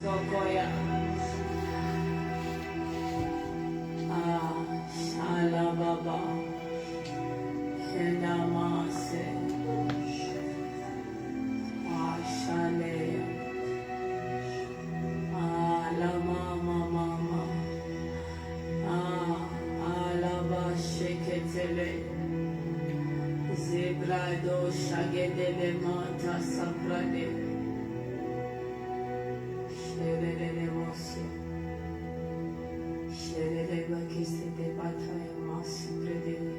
Sokoya. Shalababa. Hedamase. Shaleya. Alamama. Alaba sheketele. Zebrado shagedele mata saprade. Sherele mosi. Sherele bakiste de bataya masi predele.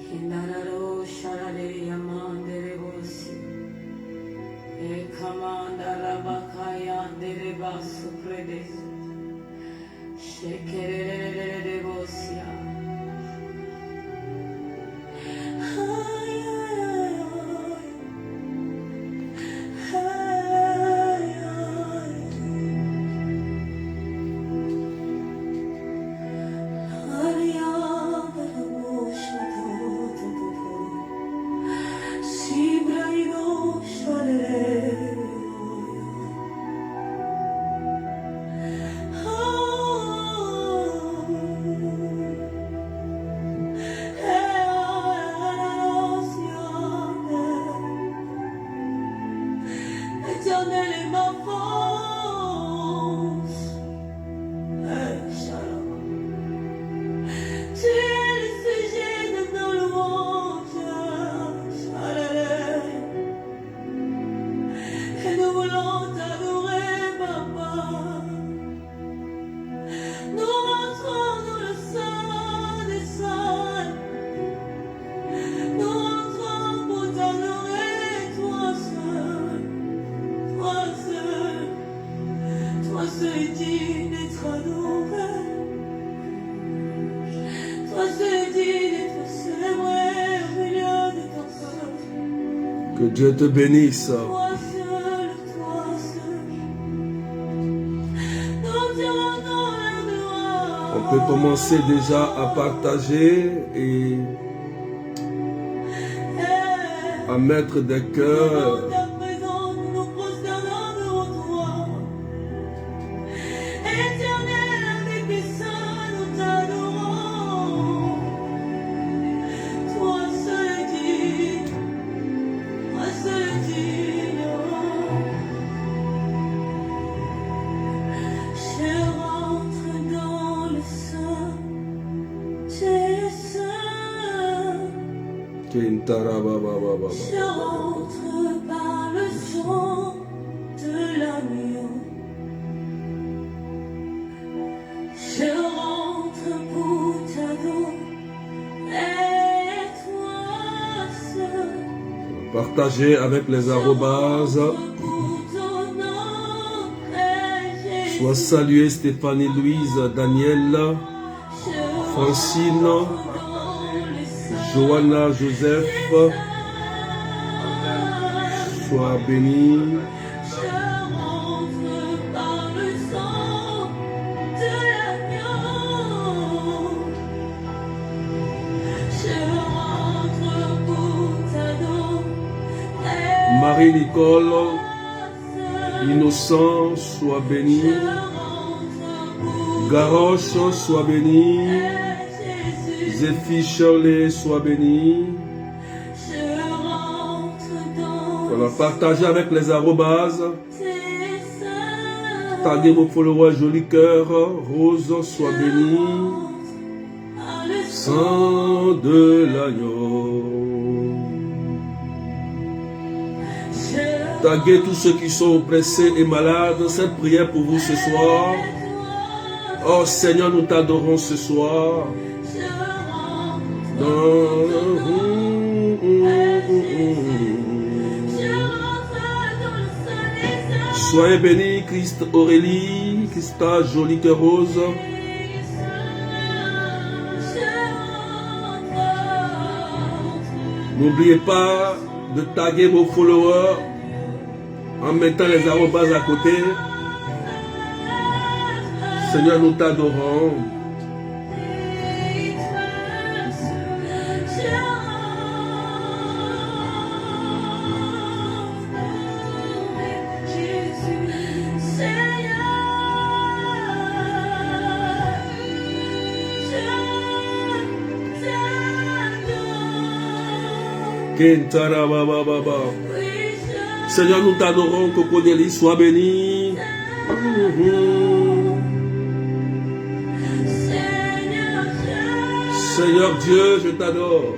Hindararo sharale yamandere bosi. Ekamandara bakaya dere basu prede. Shekerele bosia. Éternel est ma force. Tu es le sujet de nos louanges. Et nous voulons t'adorer, Papa. Nous rentrons dans le sein des saints. Nous rentrons pour t'adorer, toi seul. Toi seul est digne d'être adoré. Toi seul est digne d'être célébré au milieu de ton peuple. Que Dieu te bénisse. Toi seul. Nous te rendons la gloire. On peut commencer déjà à partager et à mettre des cœurs. Je rentre par le son de l'agneau. Je rentre pour t'adorer, toi seul. Partagez avec les arrobases. Sois salué Stéphanie, Louise, Daniel, Francine, Johanna, Joseph. Sois béni. Marie-Nicole, Innocent, sois béni. Garoche, sois béni. Zéphi Shirley, sois béni. Voilà, partagez avec les arrobases. Taguez vos followers, joli cœur. Rose, sois béni. Sang de l'agneau. Taguez tous ceux qui sont oppressés et malades. Cette prière pour vous ce soir. Oh Seigneur, nous t'adorons ce soir. Soyez bénis, Christ Aurélie, Christa, joli cœur rose. N'oubliez pas de taguer vos followers en mettant les arrobases à côté. Seigneur, nous t'adorons. Kentarabababa. Seigneur, nous t'adorons, Cocodélie, sois béni. Seigneur Dieu, je t'adore.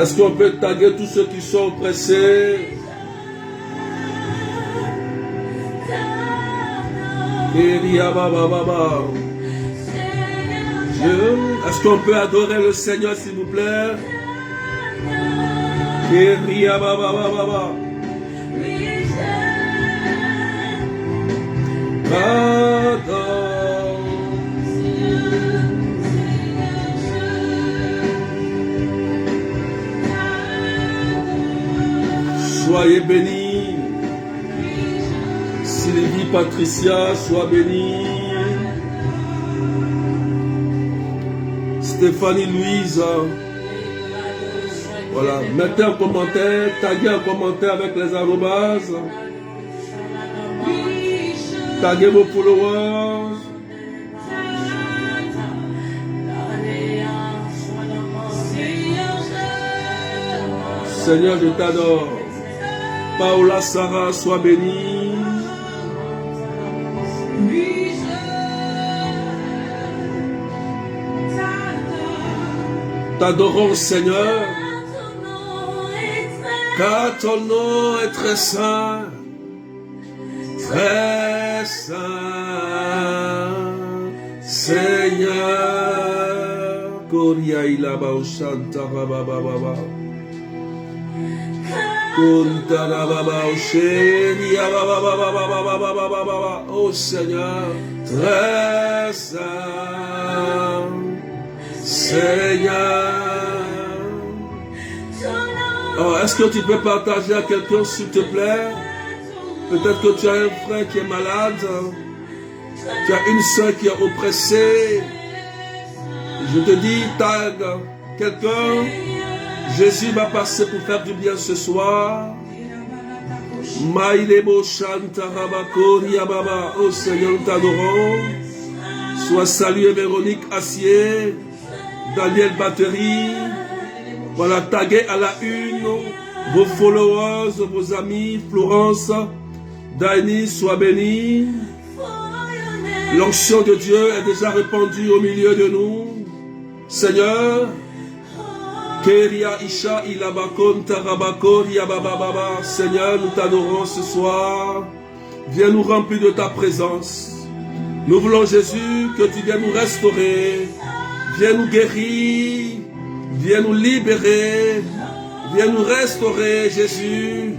Est-ce qu'on peut taguer tous ceux qui sont oppressés? Dieu, est-ce qu'on peut adorer le Seigneur, s'il vous plaît? Soyez bénis. Sylvie Patricia, sois bénie. Stéphanie Louise. Voilà, mettez un commentaire, taguez un commentaire avec les arrobases. Taguez vos followers. Seigneur, je t'adore. Paola Sarah, sois bénie. T'adorons, Seigneur, car ton nom est très saint, très saint, Seigneur. Koria ilaba oshanta bababa, kontara baba osheria bababa. Oh Seigneur, très saint, Seigneur. Oh, est-ce que tu peux partager à quelqu'un, s'il te plaît? Peut-être que tu as un frère qui est malade. Tu as une soeur qui est oppressée. Je te dis, tag quelqu'un. Jésus va passer pour faire du bien ce soir. Maïlebo Shanta Rabakori Ababa. Oh Seigneur, nous t'adorons. Sois salué Véronique Assier, Daniel Battery. Voilà, taguez à la une vos followers, vos amis. Florence, Dani, sois bénie. L'onction de Dieu est déjà répandue au milieu de nous. Seigneur, Keria Isha Ilabakon Tarabakon Yabababa. Seigneur, nous t'adorons ce soir. Viens nous remplir de ta présence. Nous voulons, Jésus, que tu viennes nous restaurer. Viens nous guérir. Viens nous libérer. Viens nous restaurer, Jésus.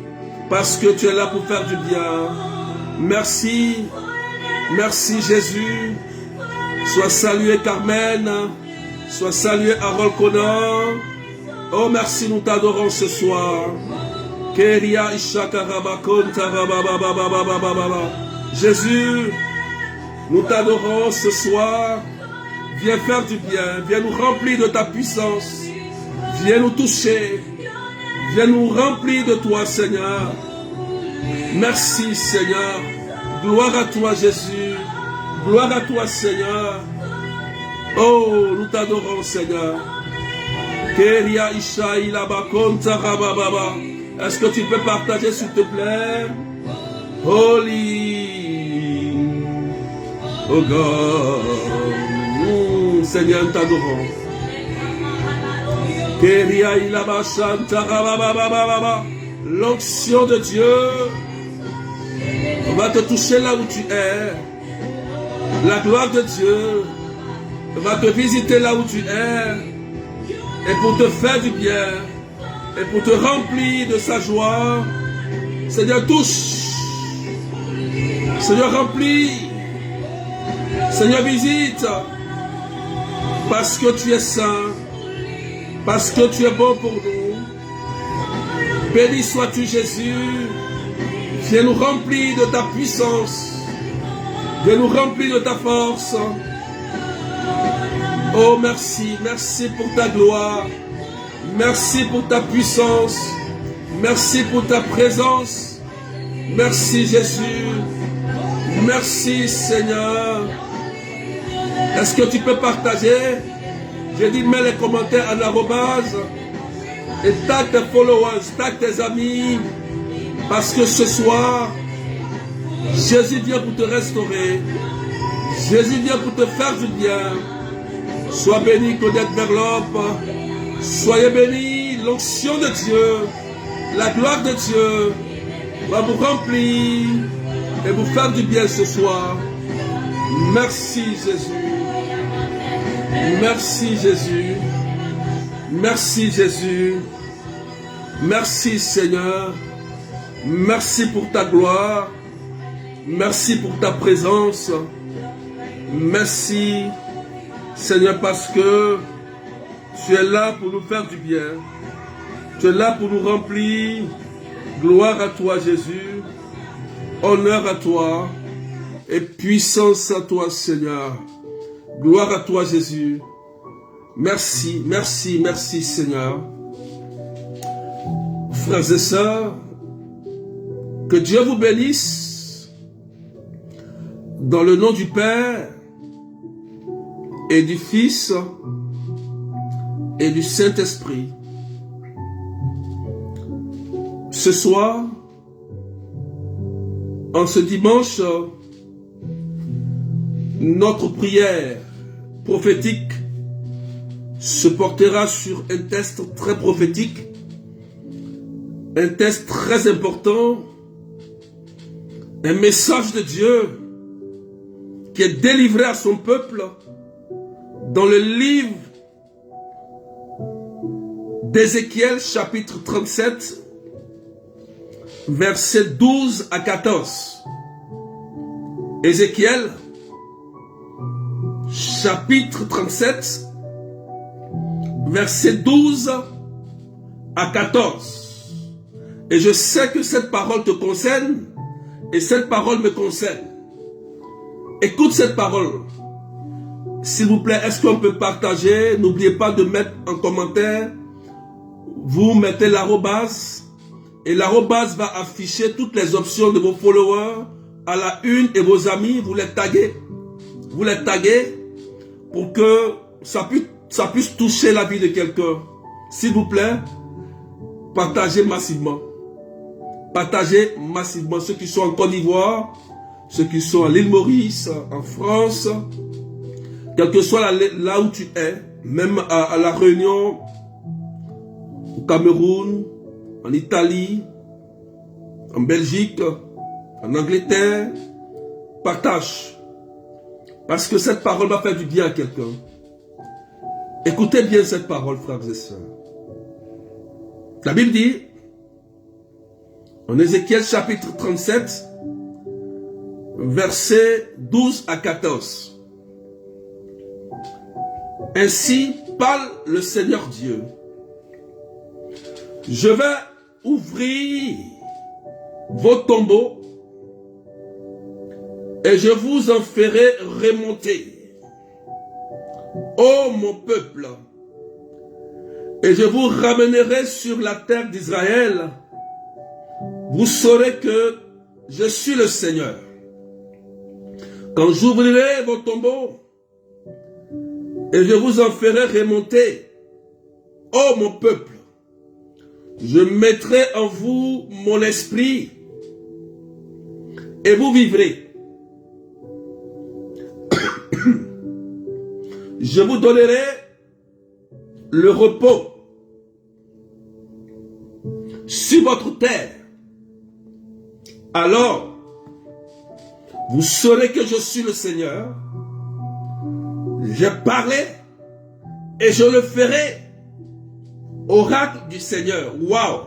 Parce que tu es là pour faire du bien. Merci. Merci, Jésus. Sois salué, Carmen. Sois salué, Harold Connor. Oh, merci, nous t'adorons ce soir. Keria Ishakarabakon Tarabababababababa. Jésus, nous t'adorons ce soir. Viens faire du bien. Viens nous remplir de ta puissance. Viens nous toucher. Viens nous remplir de toi, Seigneur. Merci, Seigneur. Gloire à toi, Jésus. Gloire à toi, Seigneur. Oh, nous t'adorons, Seigneur. Keria Isha Ilabakon Tarabababa. Est-ce que tu peux partager, s'il te plaît? Holy. Oh God. Seigneur, nous t'adorons. Keria Ilabashan Tarabababa. L'onction de Dieu va te toucher là où tu es. La gloire de Dieu va te visiter là où tu es. Et pour te faire du bien. Et pour te remplir de sa joie. Seigneur, touche. Seigneur, remplis. Seigneur, visite. Parce que tu es saint. Parce que tu es bon pour nous. Béni sois-tu, Jésus. Viens nous remplir de ta puissance. Viens nous remplir de ta force. Oh, merci. Merci pour ta gloire. Merci pour ta puissance. Merci pour ta présence. Merci, Jésus. Merci, Seigneur. Est-ce que tu peux partager? J'ai dit, mets les commentaires en arrobase et tag tes followers, tag tes amis. Parce que ce soir, Jésus vient pour te restaurer. Jésus vient pour te faire du bien. Sois béni, Claudette Verlope. Soyez bénis, l'onction de Dieu, la gloire de Dieu va vous remplir et vous faire du bien ce soir. Merci Jésus. Merci Jésus. Merci Jésus. Merci Seigneur. Merci pour ta gloire. Merci pour ta présence. Merci Seigneur parce que tu es là pour nous faire du bien. Tu es là pour nous remplir. Gloire à toi Jésus. Honneur à toi. Et puissance à toi Seigneur. Gloire à toi Jésus. Merci, merci, merci Seigneur. Frères et sœurs, que Dieu vous bénisse. Dans le nom du Père et du Fils et du Saint-Esprit. Ce soir, en ce dimanche, notre prière prophétique se portera sur un test très prophétique, un test très important, un message de Dieu qui est délivré à son peuple dans le livre d'Ézéchiel chapitre 37, versets 12 à 14. Ézéchiel chapitre 37, versets 12 à 14. Et je sais que cette parole te concerne et cette parole me concerne. Écoute cette parole. S'il vous plaît, est-ce qu'on peut partager? N'oubliez pas de mettre en commentaire. Vous mettez l'arrobase. Et l'arrobase va afficher toutes les options de vos followers à la une et vos amis. Vous les taguez. Vous les taguez pour que ça puisse toucher la vie de quelqu'un. S'il vous plaît, partagez massivement. Partagez massivement ceux qui sont en Côte d'Ivoire, ceux qui sont à l'île Maurice, en France, quel que soit là où tu es, même à La Réunion, au Cameroun, en Italie, en Belgique, en Angleterre, partage. Parce que cette parole va faire du bien à quelqu'un. Écoutez bien cette parole, frères et sœurs. La Bible dit, en Ézéchiel chapitre 37, versets 12 à 14. Ainsi parle le Seigneur Dieu. Je vais ouvrir vos tombeaux et je vous en ferai remonter, ô mon peuple, et je vous ramènerai sur la terre d'Israël. Vous saurez que je suis le Seigneur. Quand j'ouvrirai vos tombeaux et je vous en ferai remonter, ô mon peuple, je mettrai en vous mon esprit et vous vivrez. Je vous donnerai le repos sur votre terre. Alors, vous saurez que je suis le Seigneur. J'ai parlé et je le ferai. Oracle du Seigneur. Waouh!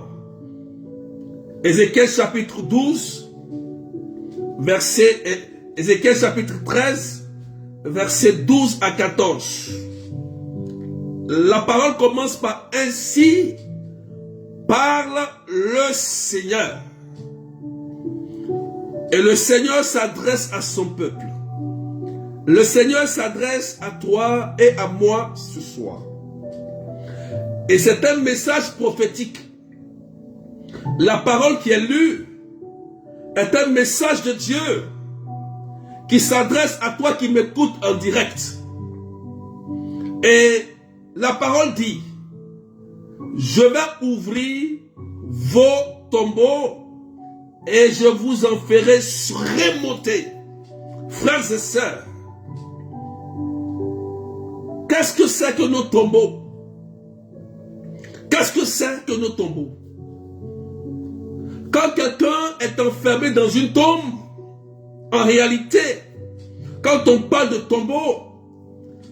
Ézéchiel chapitre 12, Ézéchiel chapitre 13, versets 12 à 14. La parole commence par ainsi parle le Seigneur. Et le Seigneur s'adresse à son peuple. Le Seigneur s'adresse à toi et à moi ce soir. Et c'est un message prophétique. La parole qui est lue est un message de Dieu qui s'adresse à toi qui m'écoutes en direct. Et la parole dit, je vais ouvrir vos tombeaux et je vous en ferai remonter. Frères et sœurs, qu'est-ce que c'est que nos tombeaux? Qu'est-ce que c'est que nos tombeaux? Quand quelqu'un est enfermé dans une tombe, en réalité, quand on parle de tombeau,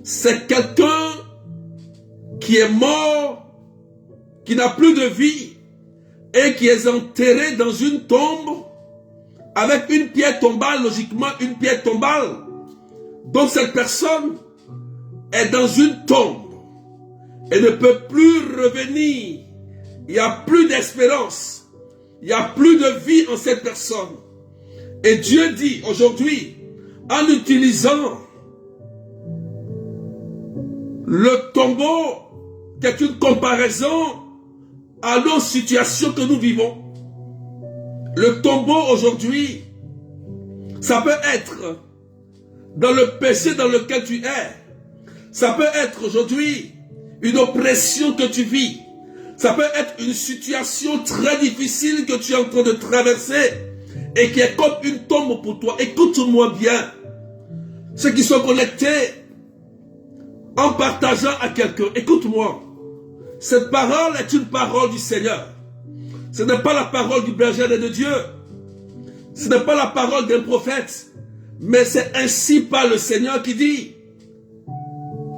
c'est quelqu'un qui est mort, qui n'a plus de vie et qui est enterré dans une tombe avec une pierre tombale, logiquement une pierre tombale. Donc cette personne est dans une tombe et ne peut plus revenir. Il n'y a plus d'espérance. Il n'y a plus de vie en cette personne. Et Dieu dit aujourd'hui, en utilisant le tombeau, qui est une comparaison à nos situations que nous vivons. Le tombeau aujourd'hui, ça peut être dans le péché dans lequel tu es. Ça peut être aujourd'hui une oppression que tu vis. Ça peut être une situation très difficile que tu es en train de traverser et qui est comme une tombe pour toi. Écoute-moi bien. Ceux qui sont connectés en partageant à quelqu'un, écoute-moi. Cette parole est une parole du Seigneur. Ce n'est pas la parole du berger de Dieu. Ce n'est pas la parole d'un prophète. Mais c'est ainsi par le Seigneur qui dit,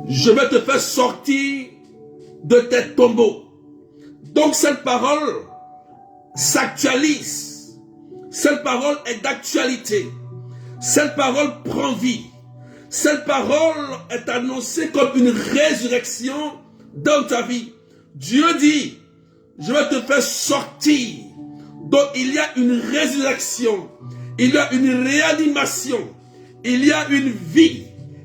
je vais te faire sortir de tes tombeaux. Donc cette parole s'actualise. Cette parole est d'actualité. Cette parole prend vie. Cette parole est annoncée comme une résurrection dans ta vie. Dieu dit, je vais te faire sortir. Donc il y a une résurrection, il y a une réanimation, il y a une vie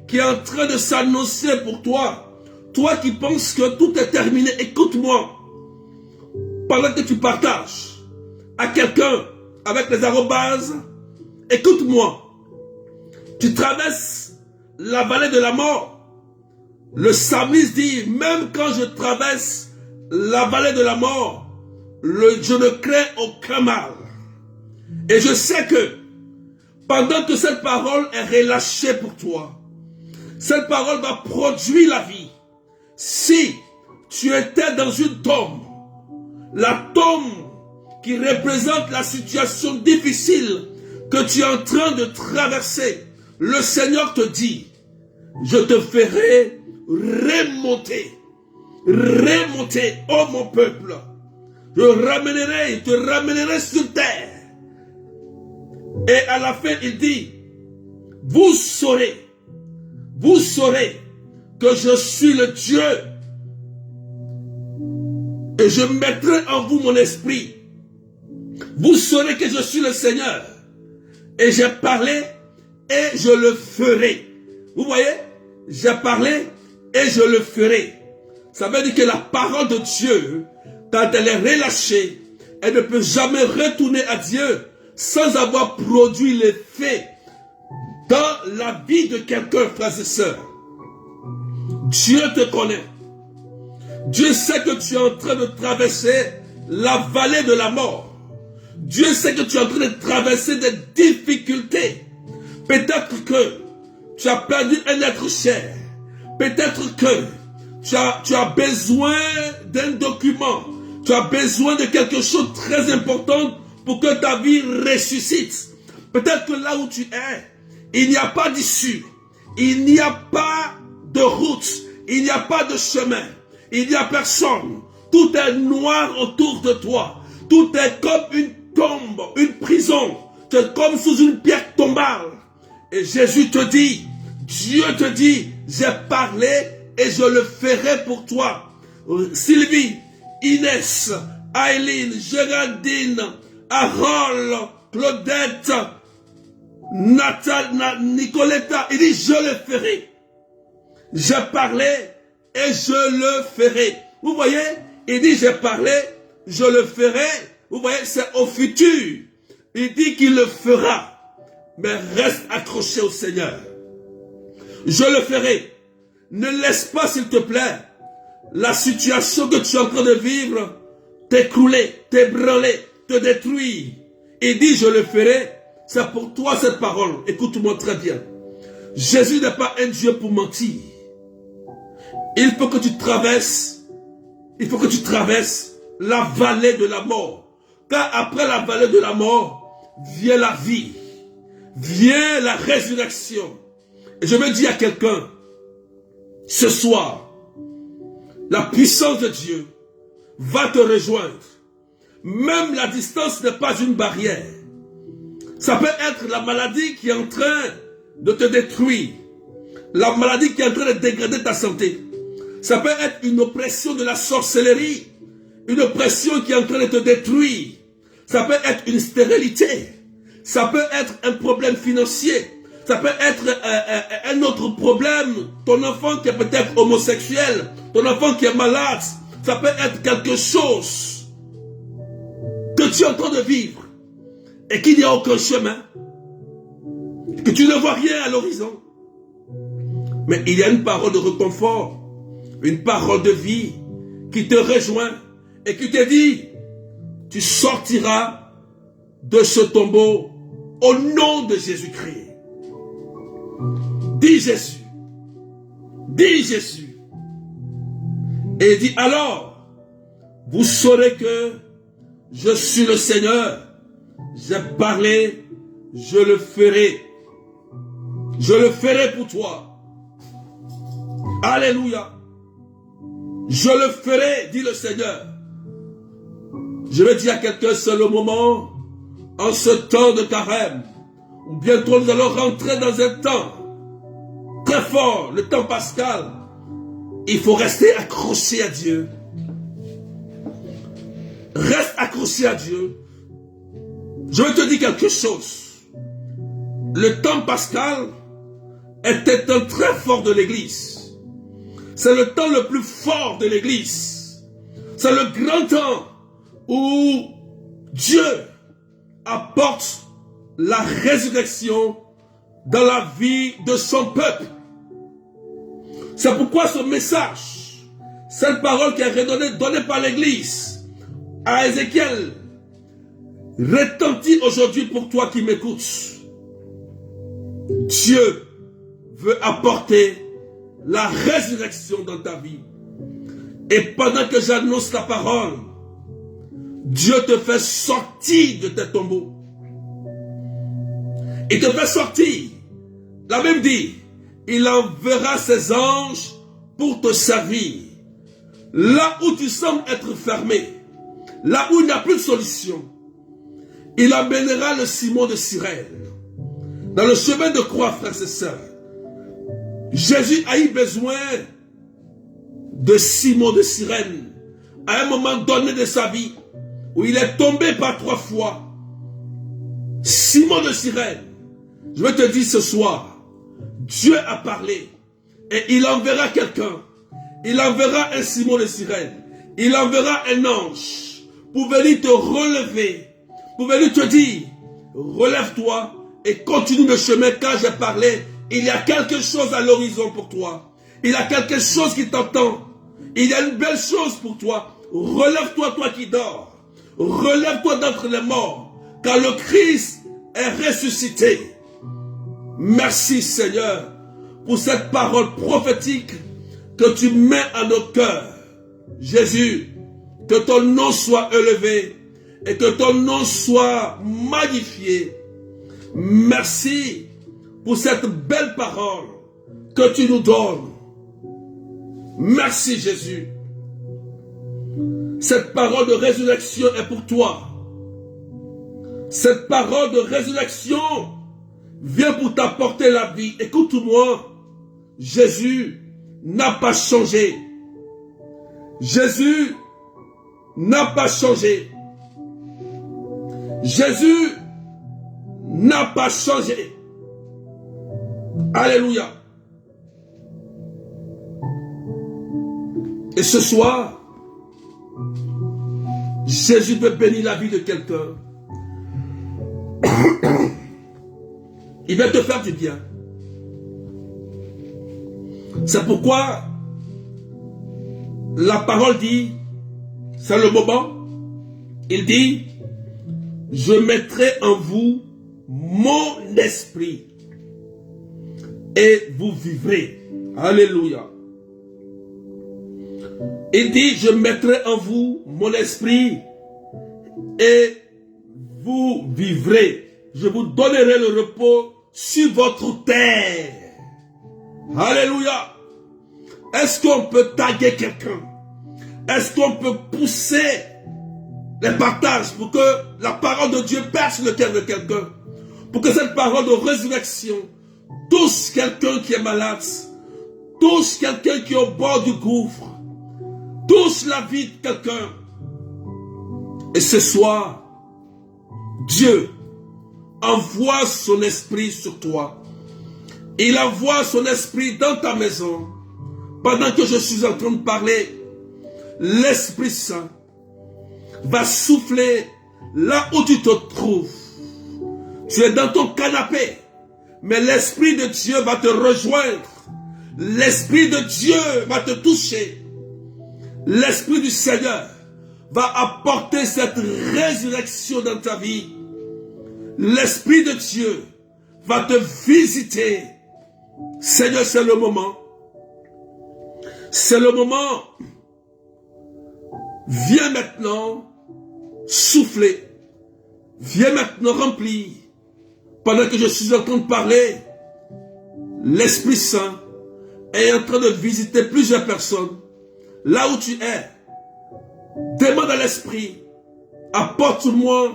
qui est en train de s'annoncer pour toi. Toi qui penses que tout est terminé, écoute-moi. Pendant que tu partages à quelqu'un avec les arrobases, écoute-moi. Tu traverses la vallée de la mort. Le psalmiste dit, même quand je traverse la vallée de la mort, je ne crains aucun mal. Et je sais que pendant que cette parole est relâchée pour toi, cette parole va produire la vie. Si tu étais dans une tombe, la tombe qui représente la situation difficile que tu es en train de traverser, le Seigneur te dit, je te ferai remonter, ô mon peuple. Je te ramènerai sur terre. Et à la fin, il dit, vous saurez que je suis le Dieu. Et je mettrai en vous mon esprit. Vous saurez que je suis le Seigneur. Et j'ai parlé et je le ferai. Vous voyez? J'ai parlé et je le ferai. Ça veut dire que la parole de Dieu, quand elle est relâchée, elle ne peut jamais retourner à Dieu sans avoir produit l'effet dans la vie de quelqu'un, frères et sœurs. Dieu te connaît. Dieu sait que tu es en train de traverser la vallée de la mort. Dieu sait que tu es en train de traverser des difficultés. Peut-être que tu as perdu un être cher. Peut-être que tu as besoin d'un document. Tu as besoin de quelque chose de très important pour que ta vie ressuscite. Peut-être que là où tu es, il n'y a pas d'issue. Il n'y a pas de route. Il n'y a pas de chemin. Il n'y a personne. Tout est noir autour de toi. Tout est comme une tombe, une prison. Tu es comme sous une pierre tombale. Et Jésus te dit, Dieu te dit, j'ai parlé et je le ferai pour toi. Sylvie, Inès, Aileen, Géraldine, Harold, Claudette, Nicoletta, il dit, je le ferai. J'ai parlé et je le ferai. Vous voyez, il dit, j'ai parlé, je le ferai. Vous voyez, c'est au futur. Il dit qu'il le fera. Mais reste accroché au Seigneur. Je le ferai. Ne laisse pas, s'il te plaît, la situation que tu es en train de vivre t'écrouler, t'ébranler, te détruire. Il dit, je le ferai. C'est pour toi cette parole. Écoute-moi très bien. Jésus n'est pas un Dieu pour mentir. Il faut que tu traverses la vallée de la mort. Car après la vallée de la mort, vient la vie, vient la résurrection. Et je me dis à quelqu'un, ce soir, la puissance de Dieu va te rejoindre. Même la distance n'est pas une barrière. Ça peut être la maladie qui est en train de te détruire. La maladie qui est en train de dégrader ta santé. Ça peut être une oppression de la sorcellerie. Une oppression qui est en train de te détruire. Ça peut être une stérilité. Ça peut être un problème financier. Ça peut être un autre problème. Ton enfant qui est peut-être homosexuel. Ton enfant qui est malade. Ça peut être quelque chose que tu es en train de vivre. Et qu'il n'y a aucun chemin. Que tu ne vois rien à l'horizon. Mais il y a une parole de réconfort. Une parole de vie qui te rejoint. Et qui te dit, tu sortiras de ce tombeau au nom de Jésus-Christ. Dis Jésus. Dis Jésus. Et il dit, alors, vous saurez que je suis le Seigneur. J'ai parlé, je le ferai. Je le ferai pour toi. Alléluia. Je le ferai, dit le Seigneur. Je vais dire à quelqu'un, c'est le moment, en ce temps de carême, où bientôt nous allons rentrer dans un temps très fort, le temps pascal. Il faut rester accroché à Dieu. Reste accroché à Dieu. Je vais te dire quelque chose. Le temps pascal était un très fort de l'Église. C'est le temps le plus fort de l'Église. C'est le grand temps où Dieu apporte la résurrection dans la vie de son peuple. C'est pourquoi ce message, cette parole qui est donnée par l'Église à Ézéchiel, retentit aujourd'hui pour toi qui m'écoutes. Dieu veut apporter la résurrection dans ta vie. Et pendant que j'annonce la parole, Dieu te fait sortir de tes tombeaux. Il te fait sortir. La Bible dit, il enverra ses anges pour te servir. Là où tu sembles être fermé, là où il n'y a plus de solution, il amènera le Simon de Cyrène. Dans le chemin de croix, frères et sœurs, Jésus a eu besoin de Simon de Cyrène à un moment donné de sa vie où il est tombé par 3 fois. Simon de Cyrène, je vais te dire ce soir, Dieu a parlé et il enverra quelqu'un. Il enverra un Simon de Cyrène. Il enverra un ange pour venir te relever, pour venir te dire, relève-toi et continue le chemin car j'ai parlé. Il y a quelque chose à l'horizon pour toi. Il y a quelque chose qui t'entend. Il y a une belle chose pour toi. Relève-toi, toi qui dors. Relève-toi d'entre les morts, car le Christ est ressuscité. Merci Seigneur pour cette parole prophétique que tu mets à nos cœurs. Jésus, que ton nom soit élevé et que ton nom soit magnifié. Merci pour cette belle parole que tu nous donnes. Merci Jésus. Cette parole de résurrection est pour toi. Cette parole de résurrection vient pour t'apporter la vie. Écoute-moi, Jésus n'a pas changé. Jésus n'a pas changé. Jésus n'a pas changé. Alléluia. Et ce soir, Jésus veut bénir la vie de quelqu'un. Il va te faire du bien. C'est pourquoi la parole dit, c'est le moment, il dit, je mettrai en vous mon esprit et vous vivrez. Alléluia. Il dit, je mettrai en vous mon esprit et vous vivrez. Je vous donnerai le repos sur votre terre. Alléluia. Est-ce qu'on peut taguer quelqu'un? Est-ce qu'on peut pousser les partages pour que la parole de Dieu perce le cœur de quelqu'un? Pour que cette parole de résurrection touche quelqu'un qui est malade, touche quelqu'un qui est au bord du gouffre, touche la vie de quelqu'un. Et ce soir, Dieu envoie son esprit sur toi. Il envoie son esprit dans ta maison. Pendant que je suis en train de parler, l'Esprit Saint va souffler là où tu te trouves. Tu es dans ton canapé, mais l'Esprit de Dieu va te rejoindre. L'Esprit de Dieu va te toucher. L'Esprit du Seigneur va apporter cette résurrection dans ta vie. L'Esprit de Dieu va te visiter. Seigneur, c'est le moment. C'est le moment. Viens maintenant souffler. Viens maintenant remplir. Pendant que je suis en train de parler, l'Esprit Saint est en train de visiter plusieurs personnes. Là où tu es, demande à l'Esprit, apporte-moi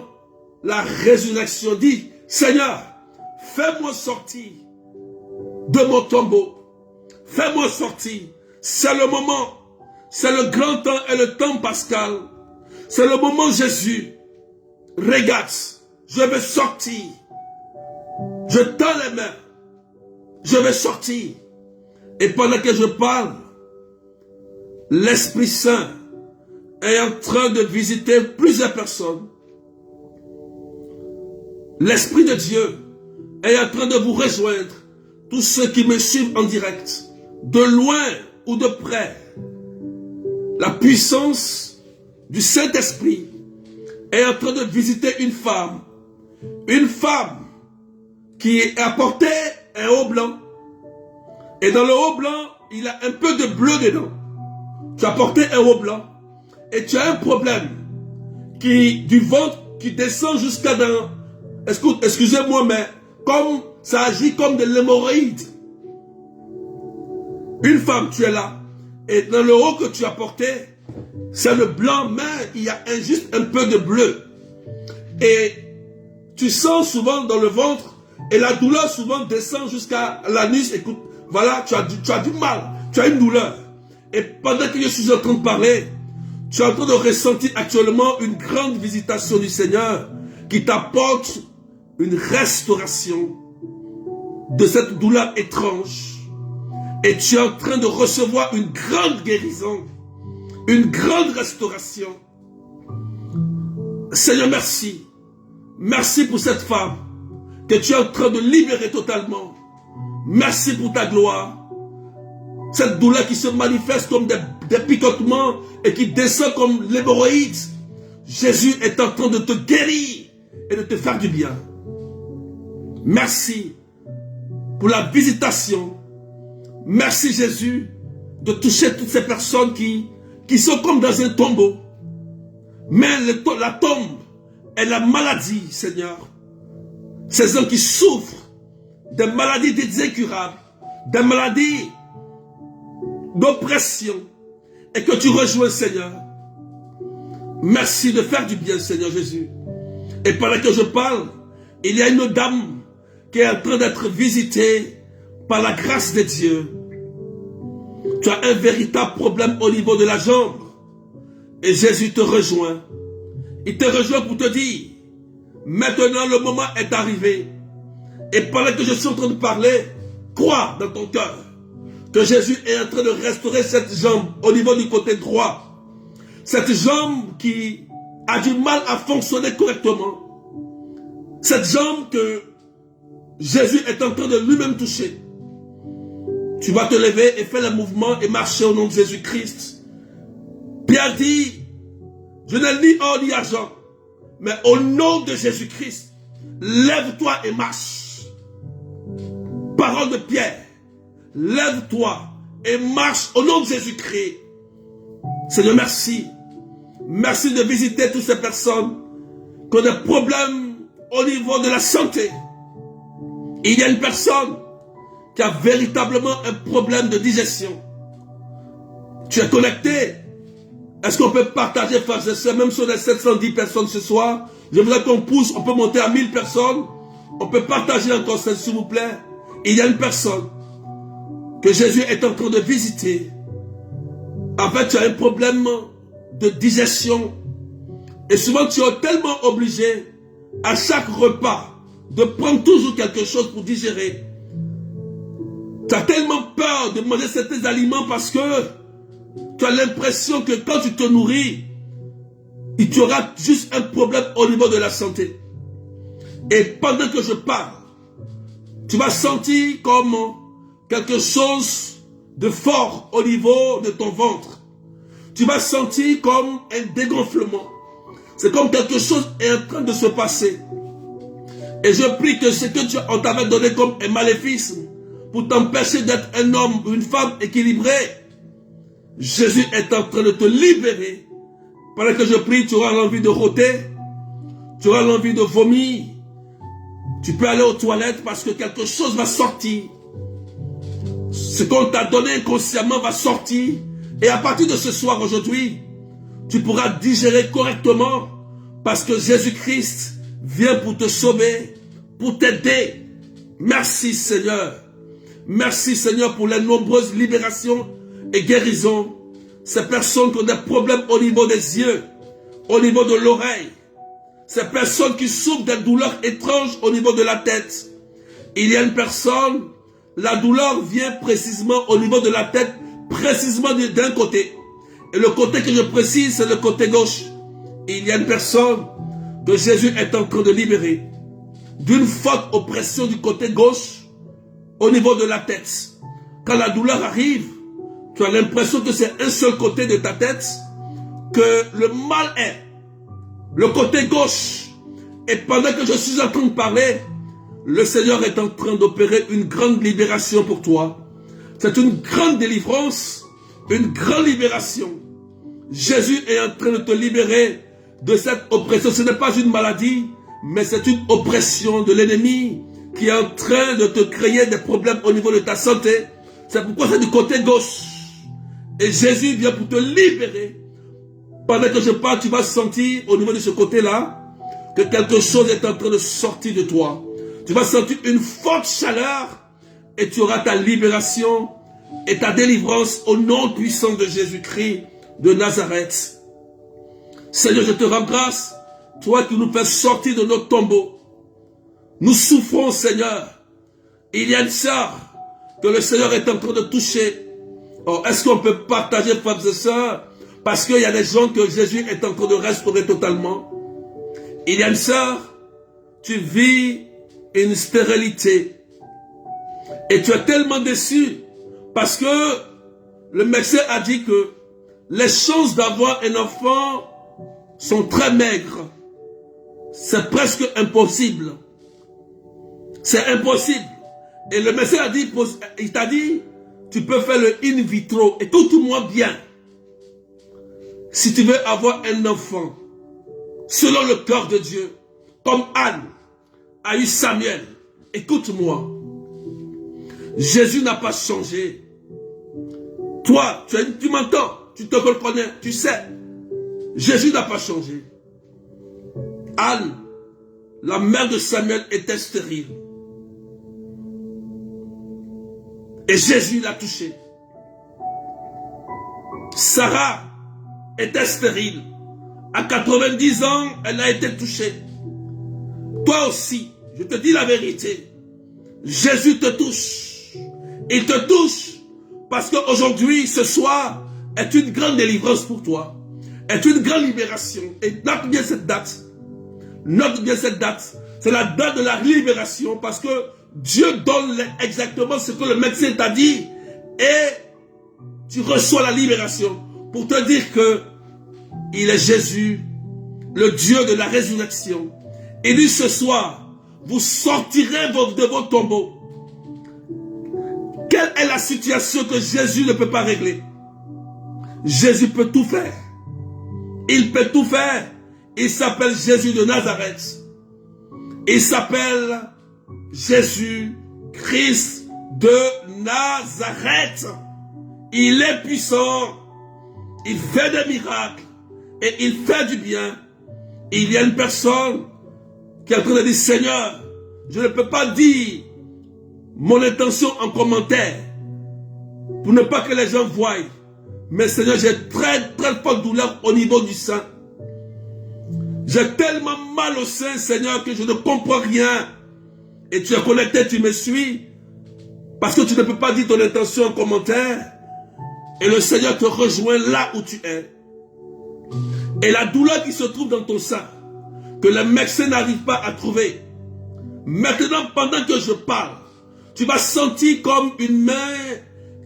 la résurrection. Dis, Seigneur, fais-moi sortir de mon tombeau. Fais-moi sortir. C'est le moment. C'est le grand temps et le temps pascal. C'est le moment Jésus. Regarde, je vais sortir. Je tends les mains. Je vais sortir. Et pendant que je parle, l'Esprit Saint est en train de visiter plusieurs personnes. L'Esprit de Dieu est en train de vous rejoindre. Tous ceux qui me suivent en direct, de loin ou de près, la puissance du Saint-Esprit est en train de visiter une femme qui a porté un haut blanc, et dans le haut blanc, il a un peu de bleu dedans. Tu as porté un haut blanc, et tu as un problème du ventre qui descend jusqu'à dans, excusez-moi, mais comme ça agit comme de l'hémorroïde. Une femme, tu es là, et dans le haut que tu as porté, c'est le blanc, mais il y a juste un peu de bleu. Et tu sens souvent dans le ventre, et la douleur souvent descend jusqu'à l'anus. Écoute, voilà, tu as du mal, tu as une douleur. Et pendant que je suis en train de parler, tu es en train de ressentir actuellement une grande visitation du Seigneur qui t'apporte une restauration de cette douleur étrange. Et tu es en train de recevoir une grande guérison, une grande restauration. Seigneur, merci. Merci pour cette femme que tu es en train de libérer totalement. Merci pour ta gloire. Cette douleur qui se manifeste comme des picotements et qui descend comme l'hémorroïde. Jésus est en train de te guérir et de te faire du bien. Merci pour la visitation. Merci Jésus de toucher toutes ces personnes qui sont comme dans un tombeau. Mais la tombe est la maladie, Seigneur. Ces hommes qui souffrent des maladies incurables, des maladies d'oppression, et que tu rejoins, Seigneur. Merci de faire du bien, Seigneur Jésus. Et pendant que je parle, il y a une dame qui est en train d'être visitée par la grâce de Dieu. Tu as un véritable problème au niveau de la jambe. Et Jésus te rejoint. Il te rejoint pour te dire, maintenant le moment est arrivé. Et pendant que je suis en train de parler, crois dans ton cœur que Jésus est en train de restaurer cette jambe au niveau du côté droit. Cette jambe qui a du mal à fonctionner correctement. Cette jambe que Jésus est en train de lui-même toucher. Tu vas te lever et faire le mouvement et marcher au nom de Jésus-Christ. Pierre dit, je n'ai ni or ni argent, mais au nom de Jésus-Christ, lève-toi et marche. Parole de Pierre, lève-toi et marche au nom de Jésus-Christ. Seigneur, merci. Merci de visiter toutes ces personnes qui ont des problèmes au niveau de la santé. Il y a une personne qui a véritablement un problème de digestion. Tu es connecté. Est-ce qu'on peut partager, frères et sœurs, même si on est 710 personnes ce soir, je voudrais qu'on pousse, on peut monter à 1000 personnes. On peut partager encore ça, s'il vous plaît. Il y a une personne que Jésus est en train de visiter. En fait, tu as un problème de digestion. Et souvent, tu es tellement obligé, à chaque repas, de prendre toujours quelque chose pour digérer. Tu as tellement peur de manger certains aliments parce que tu as l'impression que quand tu te nourris, tu auras juste un problème au niveau de la santé. Et pendant que je parle, tu vas sentir comme quelque chose de fort au niveau de ton ventre. Tu vas sentir comme un dégonflement. C'est comme quelque chose est en train de se passer. Et je prie que ce que on t'avait donné comme un maléfice pour t'empêcher d'être un homme ou une femme équilibrée, Jésus est en train de te libérer. Pendant que je prie, tu auras l'envie de rôter, tu auras l'envie de vomir. Tu peux aller aux toilettes parce que quelque chose va sortir. Ce qu'on t'a donné inconsciemment va sortir. Et à partir de ce soir, aujourd'hui, tu pourras digérer correctement parce que Jésus-Christ vient pour te sauver, pour t'aider. Merci Seigneur. Merci Seigneur pour les nombreuses libérations et guérisons. Ces personnes qui ont des problèmes au niveau des yeux, au niveau de l'oreille. Ces personnes qui souffrent des douleurs étranges au niveau de la tête. Il y a une personne, la douleur vient précisément au niveau de la tête, précisément d'un côté. Et le côté que je précise, c'est le côté gauche. Il y a une personne que Jésus est en train de libérer d'une forte oppression du côté gauche au niveau de la tête. Quand la douleur arrive, tu as l'impression que c'est un seul côté de ta tête, que le mal est le côté gauche. Et pendant que je suis en train de parler, le Seigneur est en train d'opérer une grande libération pour toi. C'est une grande délivrance, une grande libération. Jésus est en train de te libérer de cette oppression. Ce n'est pas une maladie, mais c'est une oppression de l'ennemi qui est en train de te créer des problèmes au niveau de ta santé. C'est pourquoi c'est du côté gauche. Et Jésus vient pour te libérer. Pendant que je parle, tu vas sentir au niveau de ce côté-là que quelque chose est en train de sortir de toi. Tu vas sentir une forte chaleur et tu auras ta libération et ta délivrance au nom puissant de Jésus-Christ de Nazareth. Seigneur, je te rends grâce, toi qui nous fais sortir de notre tombeau. Nous souffrons, Seigneur. Il y a une sœur que le Seigneur est en train de toucher. Oh, est-ce qu'on peut partager, frères et sœurs? Parce qu'il y a des gens que Jésus est en train de restaurer totalement. Il y a une sœur, tu vis une stérilité. Et tu es tellement déçu parce que le médecin a dit que les chances d'avoir un enfant sont très maigres. C'est presque impossible. C'est impossible. Et le médecin a dit, il t'a dit, tu peux faire le in vitro. Écoute-moi bien. Si tu veux avoir un enfant, selon le cœur de Dieu, comme Anne a eu Samuel, écoute-moi. Jésus n'a pas changé. Toi, tu m'entends, tu te reconnais, tu sais. Jésus n'a pas changé. Anne, la mère de Samuel, était stérile. Et Jésus l'a touchée. Sarah était stérile. À 90 ans, elle a été touchée. Toi aussi, je te dis la vérité. Jésus te touche. Il te touche parce qu'aujourd'hui, ce soir, est une grande délivrance pour toi. Est une grande libération. Et note bien cette date. Note bien cette date. C'est la date de la libération parce que Dieu donne exactement ce que le médecin t'a dit et tu reçois la libération pour te dire que il est Jésus, le Dieu de la résurrection. Il dit ce soir, vous sortirez de vos tombeaux. Quelle est la situation que Jésus ne peut pas régler? Jésus peut tout faire. Il peut tout faire. Il s'appelle Jésus de Nazareth. Il s'appelle Jésus-Christ de Nazareth. Il est puissant. Il fait des miracles. Et il fait du bien. Il y a une personne qui est en train de dire, Seigneur, je ne peux pas dire mon intention en commentaire pour ne pas que les gens voient. Mais Seigneur, j'ai très forte douleur au niveau du sein. J'ai tellement mal au sein, Seigneur, que je ne comprends rien. Et tu es connecté, tu me suis. Parce que tu ne peux pas dire ton intention en commentaire. Et le Seigneur te rejoint là où tu es. Et la douleur qui se trouve dans ton sein, que les médecins n'arrivent pas à trouver. Maintenant, pendant que je parle, tu vas sentir comme une main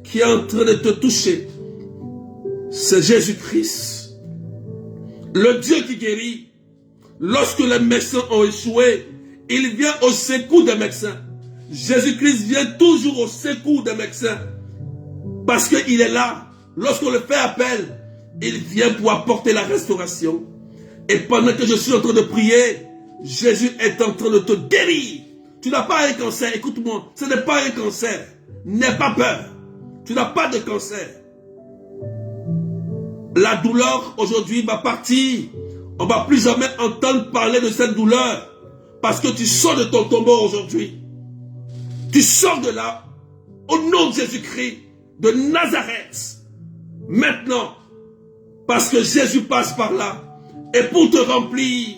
qui est en train de te toucher. C'est Jésus-Christ, le Dieu qui guérit. Lorsque les médecins ont échoué, il vient au secours des médecins. Jésus-Christ vient toujours au secours des médecins. Parce qu'il est là. Lorsqu'on le fait appel, il vient pour apporter la restauration. Et pendant que je suis en train de prier, Jésus est en train de te guérir. Tu n'as pas un cancer, écoute-moi, ce n'est pas un cancer. N'aie pas peur. Tu n'as pas de cancer. La douleur aujourd'hui va partir. On ne va plus jamais entendre parler de cette douleur. Parce que tu sors de ton tombeau aujourd'hui. Tu sors de là. Au nom de Jésus-Christ de Nazareth. Maintenant. Parce que Jésus passe par là. Et pour te remplir.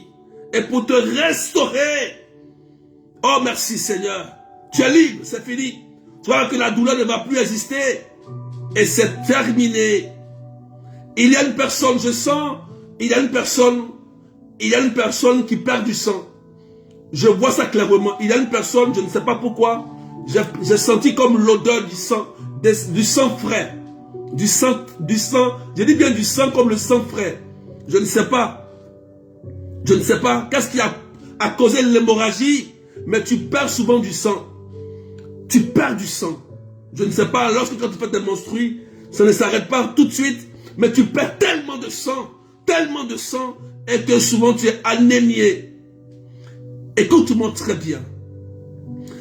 Et pour te restaurer. Oh merci Seigneur. Tu es libre. C'est fini. Tu vois que la douleur ne va plus exister. Et c'est terminé. Il y a une personne, je sens, il y a une personne qui perd du sang. Je vois ça clairement. Il y a une personne, je ne sais pas pourquoi, j'ai senti comme l'odeur du sang frais. Du sang, je dis bien du sang comme le sang frais. Je ne sais pas. Qu'est-ce qui a causé l'hémorragie? Mais tu perds souvent du sang. Tu perds du sang. Je ne sais pas, lorsque quand tu fais tes menstrues, ça ne s'arrête pas tout de suite. Mais tu perds tellement de sang, et que souvent tu es anémié. Écoute-moi très bien.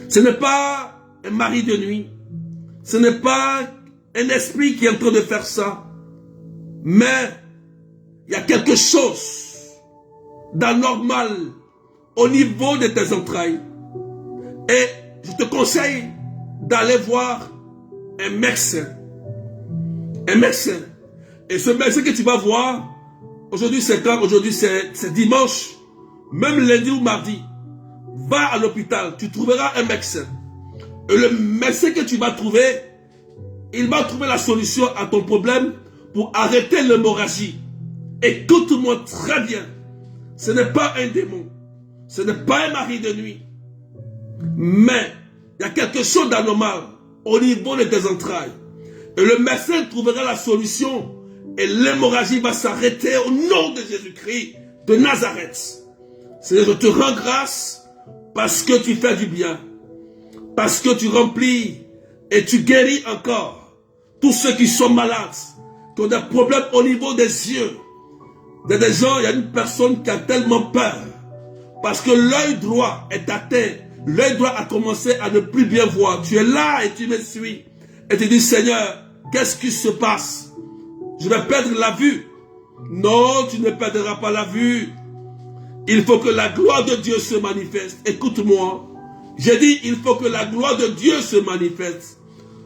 Ce n'est pas un mari de nuit. Ce n'est pas un esprit qui est en train de faire ça. Mais il y a quelque chose d'anormal au niveau de tes entrailles. Et je te conseille d'aller voir un médecin. Un médecin. Et ce médecin que tu vas voir, aujourd'hui c'est quand? Aujourd'hui c'est dimanche, même lundi ou mardi. Va à l'hôpital, tu trouveras un médecin. Et le médecin que tu vas trouver, il va trouver la solution à ton problème pour arrêter l'hémorragie. Écoute-moi très bien. Ce n'est pas un démon. Ce n'est pas un mari de nuit. Mais il y a quelque chose d'anormal au niveau de tes entrailles. Et le médecin trouvera la solution. Et l'hémorragie va s'arrêter au nom de Jésus-Christ de Nazareth. Seigneur, je te rends grâce parce que tu fais du bien. Parce que tu remplis et tu guéris encore tous ceux qui sont malades, qui ont des problèmes au niveau des yeux. Il y a des gens, il y a une personne qui a tellement peur parce que l'œil droit est atteint. L'œil droit a commencé à ne plus bien voir. Tu es là et tu me suis. Et tu dis, Seigneur, qu'est-ce qui se passe? Je vais perdre la vue. Non, tu ne perdras pas la vue. Il faut que la gloire de Dieu se manifeste. Écoute-moi. J'ai dit, il faut que la gloire de Dieu se manifeste.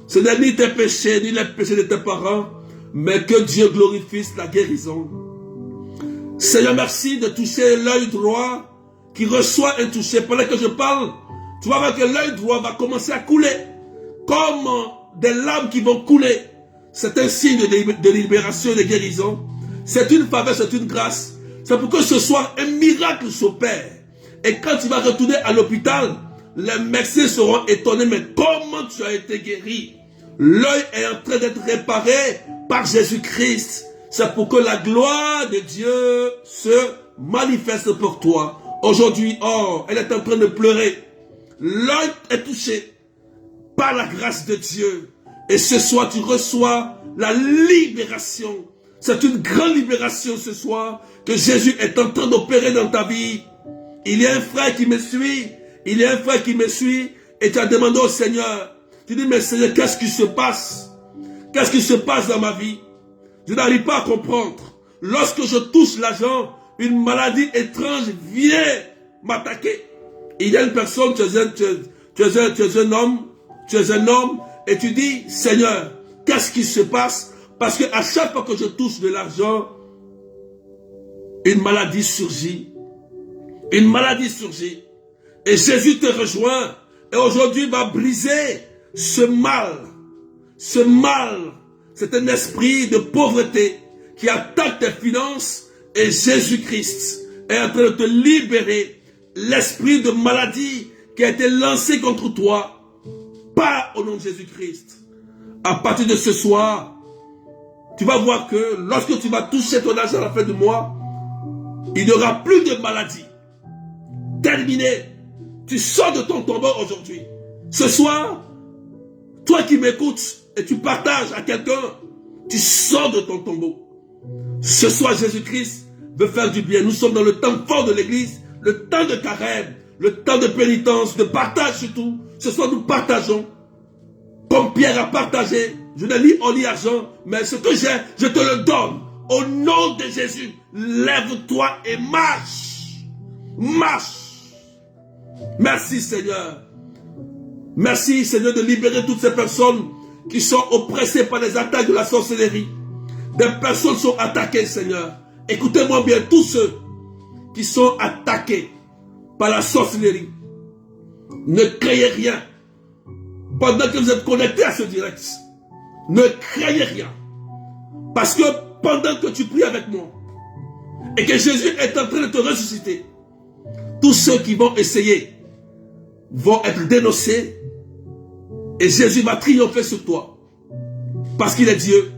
Ce n'est ni tes péchés, ni les péchés de tes parents, mais que Dieu glorifie la guérison. Seigneur, merci de toucher l'œil droit qui reçoit un toucher. Pendant que je parle, tu vas voir que l'œil droit va commencer à couler. Comme des larmes qui vont couler. C'est un signe de libération et de guérison. C'est une faveur, c'est une grâce. C'est pour que ce soir, un miracle s'opère. Et quand tu vas retourner à l'hôpital, les médecins seront étonnés. Mais comment tu as été guéri? L'œil est en train d'être réparé par Jésus-Christ. c'est pour que la gloire de Dieu se manifeste pour toi. Aujourd'hui, oh, elle est en train de pleurer. L'œil est touché par la grâce de Dieu. Et ce soir, tu reçois la libération. C'est une grande libération ce soir que Jésus est en train d'opérer dans ta vie. Il y a un frère qui me suit. Il y a un frère qui me suit. Et tu as demandé au Seigneur. Tu dis, mais Seigneur, qu'est-ce qui se passe? Qu'est-ce qui se passe dans ma vie? Je n'arrive pas à comprendre. Lorsque je touche l'argent, une maladie étrange vient m'attaquer. Il y a une personne, tu es un homme, et tu dis, Seigneur, qu'est-ce qui se passe? Parce que à chaque fois que je touche de l'argent, une maladie surgit. Une maladie surgit. Et Jésus te rejoint. Et aujourd'hui va briser ce mal. Ce mal, c'est un esprit de pauvreté qui attaque tes finances. Et Jésus-Christ est en train de te libérer. L'esprit de maladie qui a été lancé contre toi. Pas au nom de Jésus-Christ. À partir de ce soir, tu vas voir que lorsque tu vas toucher ton argent à la fin du mois, il n'y aura plus de maladie. Terminé. Tu sors de ton tombeau aujourd'hui. Ce soir, toi qui m'écoutes et tu partages à quelqu'un, tu sors de ton tombeau. Ce soir, Jésus-Christ veut faire du bien. Nous sommes dans le temps fort de l'église, le temps de carême, le temps de pénitence, de partage surtout. Ce soir, nous partageons. Comme Pierre a partagé, je ne lis en lit argent, mais ce que j'ai, je te le donne. Au nom de Jésus, lève-toi et marche. Marche. Merci Seigneur. Merci Seigneur de libérer toutes ces personnes qui sont oppressées par les attaques de la sorcellerie. Des personnes sont attaquées Seigneur. Écoutez-moi bien, tous ceux qui sont attaqués par la sorcellerie, ne craignez rien. Pendant que vous êtes connectés à ce direct, ne craignez rien. Parce que pendant que tu pries avec moi, et que Jésus est en train de te ressusciter, tous ceux qui vont essayer vont être dénoncés et Jésus va triompher sur toi. Parce qu'il est Dieu.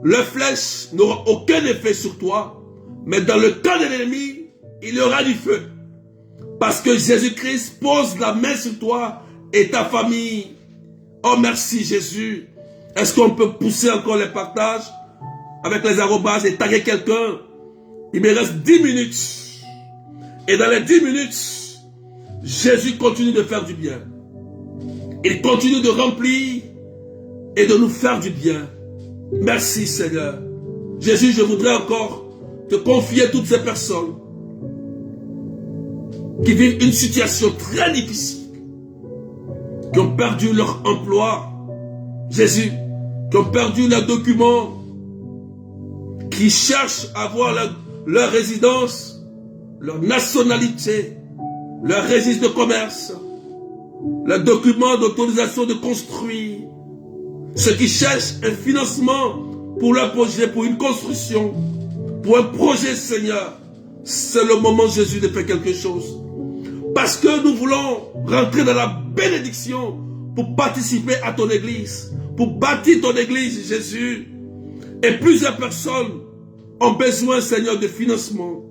Les flèches n'auront aucun effet sur toi, mais dans le cas de l'ennemi, il y aura du feu. Parce que Jésus-Christ pose la main sur toi et ta famille. Oh merci Jésus. Est-ce qu'on peut pousser encore les partages avec les arrobases et taguer quelqu'un? Il me reste 10 minutes. Et dans les 10 minutes, Jésus continue de faire du bien. Il continue de remplir et de nous faire du bien. Merci Seigneur. Jésus, je voudrais encore te confier toutes ces personnes qui vivent une situation très difficile, qui ont perdu leur emploi, Jésus, qui ont perdu leurs documents, qui cherchent à avoir leur résidence, leur nationalité, leur registre de commerce, leur document d'autorisation de construire, ceux qui cherchent un financement pour leur projet, pour une construction, pour un projet, Seigneur, c'est le moment, Jésus, de faire quelque chose. Parce que nous voulons rentrer dans la bénédiction pour participer à ton église, pour bâtir ton église, Jésus. Et plusieurs personnes ont besoin, Seigneur, de financement.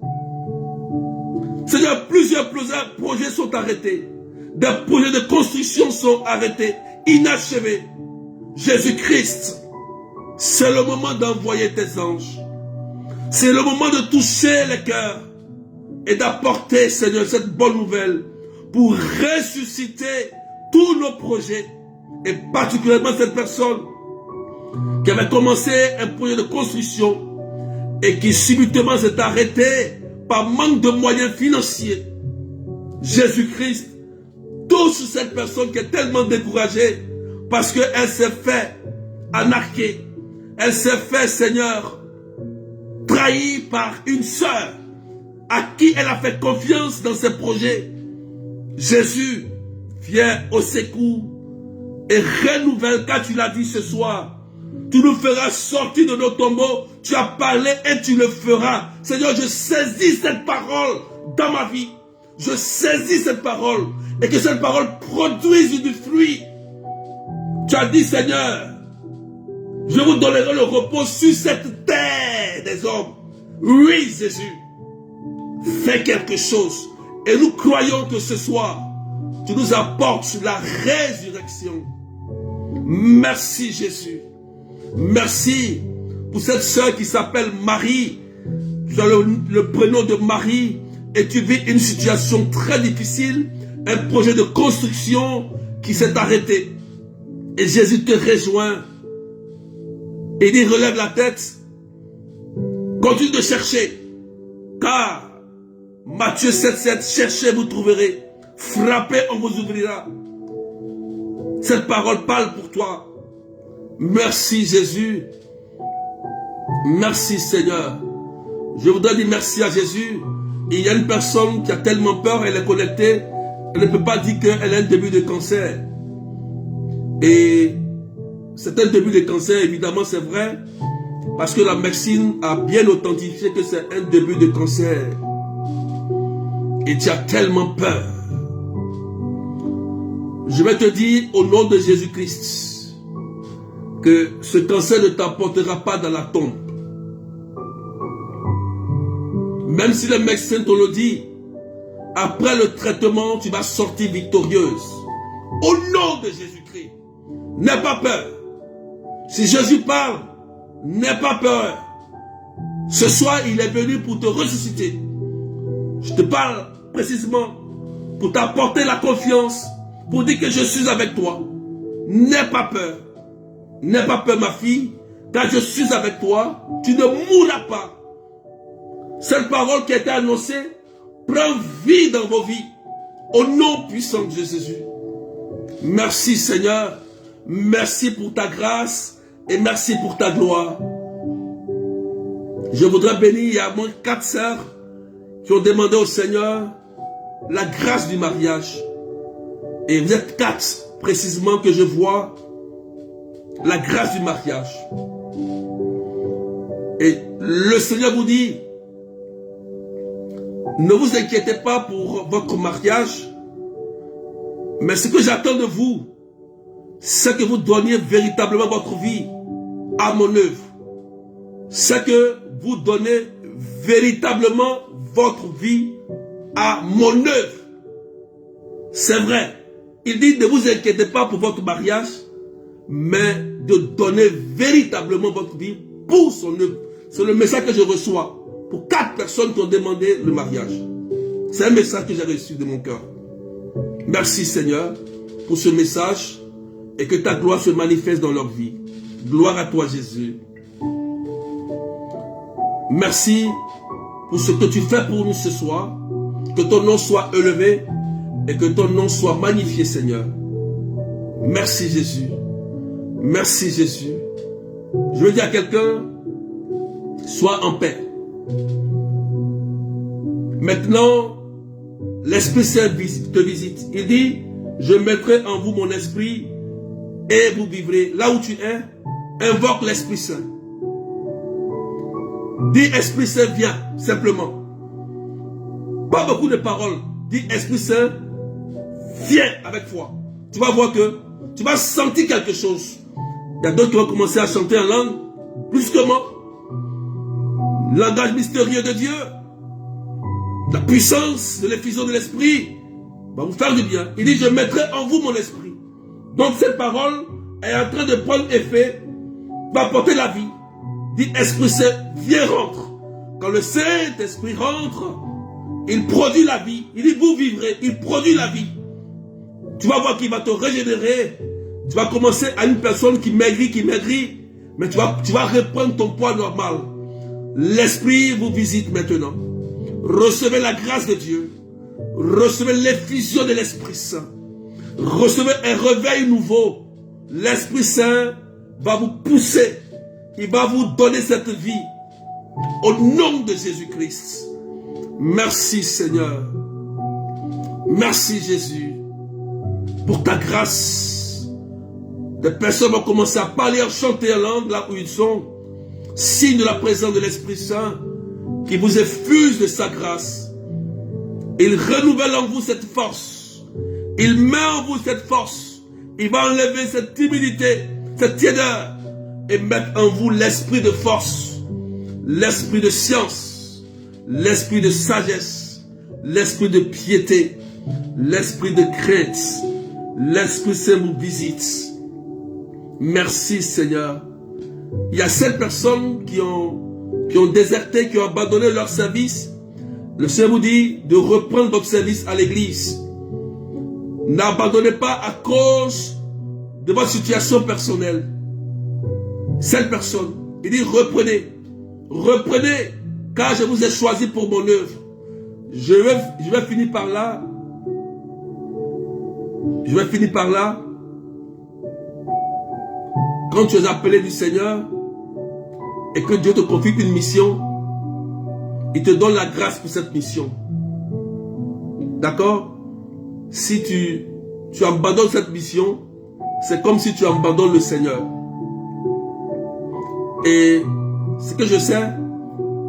Seigneur, plusieurs projets sont arrêtés. Des projets de construction sont arrêtés, inachevés. Jésus-Christ, c'est le moment d'envoyer tes anges. C'est le moment de toucher les cœurs et d'apporter, Seigneur, cette bonne nouvelle pour ressusciter tous nos projets et particulièrement cette personne qui avait commencé un projet de construction et qui subitement s'est arrêté par manque de moyens financiers. Jésus-Christ touche cette personne qui est tellement découragée parce qu'elle s'est fait anarquer. Elle s'est fait, Seigneur, trahie par une sœur à qui elle a fait confiance dans ses projets. Jésus vient au secours et renouvelle, car tu l'as dit ce soir. Tu nous feras sortir de nos tombeaux. Tu as parlé et tu le feras. Seigneur, je saisis cette parole dans ma vie. Je saisis cette parole et que cette parole produise du fruit. Tu as dit, Seigneur, Je vous donnerai le repos sur cette terre des hommes. Oui, Jésus. Fais quelque chose. Et nous croyons que ce soir, tu nous apportes la résurrection. Merci, Jésus. Merci pour cette sœur qui s'appelle Marie. Tu as le prénom de Marie et tu vis une situation très difficile, un projet de construction qui s'est arrêté. Et Jésus te rejoint. Et il relève la tête. Continue de chercher. Car Matthieu 7,7, cherchez, vous trouverez. Frappez, on vous ouvrira. Cette parole parle pour toi. Merci Jésus. Merci Seigneur. Je voudrais dire merci à Jésus. Il y a une personne qui a tellement peur, elle est connectée, elle ne peut pas dire qu'elle a un début de cancer. Et c'est un début de cancer, évidemment c'est vrai, parce que la médecine a bien authentifié que c'est un début de cancer. Et tu as tellement peur. Je vais te dire au nom de Jésus-Christ que ce cancer ne t'apportera pas dans la tombe. Même si le médecin te le dit, après le traitement, tu vas sortir victorieuse. Au nom de Jésus-Christ, n'aie pas peur. Si Jésus parle, n'aie pas peur. Ce soir, il est venu pour te ressusciter. Je te parle précisément pour t'apporter la confiance, pour dire que je suis avec toi. N'aie pas peur. N'aie pas peur, ma fille, car je suis avec toi. Tu ne mourras pas. Cette parole qui a été annoncée prend vie dans vos vies. Au nom puissant de Jésus. Merci Seigneur. Merci pour ta grâce et merci pour ta gloire. Je voudrais bénir, il y a au moins 4 sœurs qui ont demandé au Seigneur la grâce du mariage. Et vous êtes 4 précisément que je vois la grâce du mariage. Et le Seigneur vous dit, ne vous inquiétez pas pour votre mariage, mais ce que j'attends de vous, c'est que vous donniez véritablement votre vie à mon œuvre. C'est que vous donnez véritablement votre vie à mon œuvre. C'est vrai. Il dit, ne vous inquiétez pas pour votre mariage, mais de donner véritablement votre vie pour son œuvre. C'est le message que je reçois pour 4 personnes qui ont demandé le mariage. C'est un message que j'ai reçu de mon cœur. Merci Seigneur pour ce message et que ta gloire se manifeste dans leur vie. Gloire à toi Jésus. Merci pour ce que tu fais pour nous ce soir. Que ton nom soit élevé et que ton nom soit magnifié Seigneur. Merci Jésus. Merci Jésus. Je veux dire à quelqu'un, sois en paix. Maintenant, l'Esprit Saint te visite. Il dit, je mettrai en vous mon esprit et vous vivrez. Là où tu es, invoque l'Esprit Saint. Dis Esprit Saint, viens, simplement. Pas beaucoup de paroles. Dis Esprit Saint, viens avec foi. Tu vas voir que tu vas sentir quelque chose. Il y a d'autres qui vont commencer à chanter en langue, brusquement. Langage mystérieux de Dieu. La puissance de l'effusion de l'esprit va vous faire du bien. Il dit, je mettrai en vous mon esprit. Donc cette parole est en train de prendre effet, va apporter la vie. Dit, Esprit Saint, viens, rentre. Quand le Saint-Esprit rentre, il produit la vie. Il dit, vous vivrez. Il produit la vie. Tu vas voir qu'il va te régénérer. Tu vas commencer à une personne qui maigrit. Mais tu vas reprendre ton poids normal. L'Esprit vous visite maintenant. Recevez la grâce de Dieu. Recevez l'effusion de l'Esprit Saint. Recevez un réveil nouveau. L'Esprit Saint va vous pousser. Il va vous donner cette vie. Au nom de Jésus-Christ. Merci Seigneur. Merci Jésus. Pour ta grâce. Des personnes vont commencer à parler, à chanter en langue là où ils sont. Signe de la présence de l'Esprit Saint qui vous effuse de sa grâce. Il renouvelle en vous cette force. Il met en vous cette force. Il va enlever cette timidité, cette tiédeur. et mettre en vous l'esprit de force, l'esprit de science, l'esprit de sagesse, l'esprit de piété, l'esprit de crainte. L'Esprit Saint vous visite. Merci Seigneur. Il y a 7 personnes qui ont déserté, qui ont abandonné leur service. Le Seigneur vous dit de reprendre votre service à l'église. N'abandonnez pas à cause de votre situation personnelle. 7 personnes. Il dit reprenez. Reprenez, car je vous ai choisi pour mon œuvre. Je vais finir par là. Je vais finir par là. Quand tu es appelé du Seigneur et que Dieu te confie une mission, il te donne la grâce pour cette mission. D'accord? Si tu abandonnes cette mission, c'est comme si tu abandonnes le Seigneur. Et ce que je sais,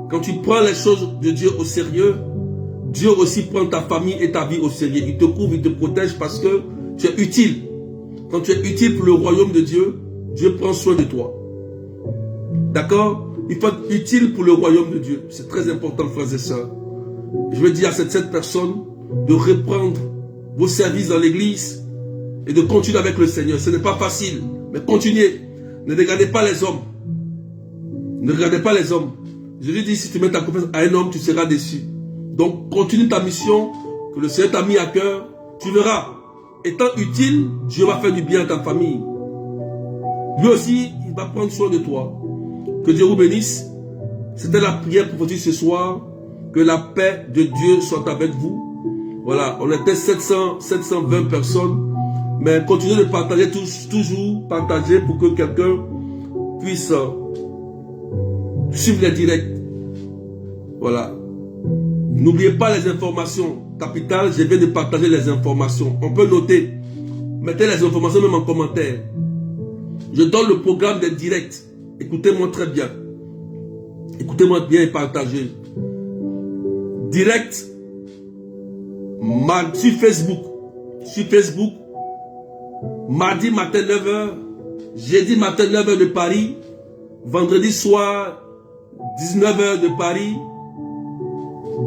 quand tu prends les choses de Dieu au sérieux, Dieu aussi prend ta famille et ta vie au sérieux. Il te couvre, il te protège parce que tu es utile. Quand tu es utile pour le royaume de Dieu, Dieu prend soin de toi. D'accord? Il faut être utile pour le royaume de Dieu. C'est très important, frères et sœurs. Je veux dire à cette 7 personnes de reprendre vos services dans l'église et de continuer avec le Seigneur. Ce n'est pas facile, mais continuez. Ne regardez pas les hommes. Ne regardez pas les hommes. Je lui dis, si tu mets ta confiance à un homme, tu seras déçu. Donc, continue ta mission que le Seigneur t'a mis à cœur. Tu verras. Étant utile, Dieu va faire du bien à ta famille. Lui aussi, il va prendre soin de toi. Que Dieu vous bénisse. C'était la prière prophétique ce soir. Que la paix de Dieu soit avec vous. Voilà, on était 720 personnes. Mais continuez de partager, toujours partager pour que quelqu'un puisse suivre les directs. Voilà. N'oubliez pas les informations capitales. Je viens de partager les informations. On peut noter. Mettez les informations même en commentaire. Je donne le programme des directs. Écoutez-moi très bien. Écoutez-moi bien et partagez. Direct sur Facebook. Sur Facebook. Mardi matin 9h. Jeudi matin 9h de Paris. Vendredi soir 19h de Paris.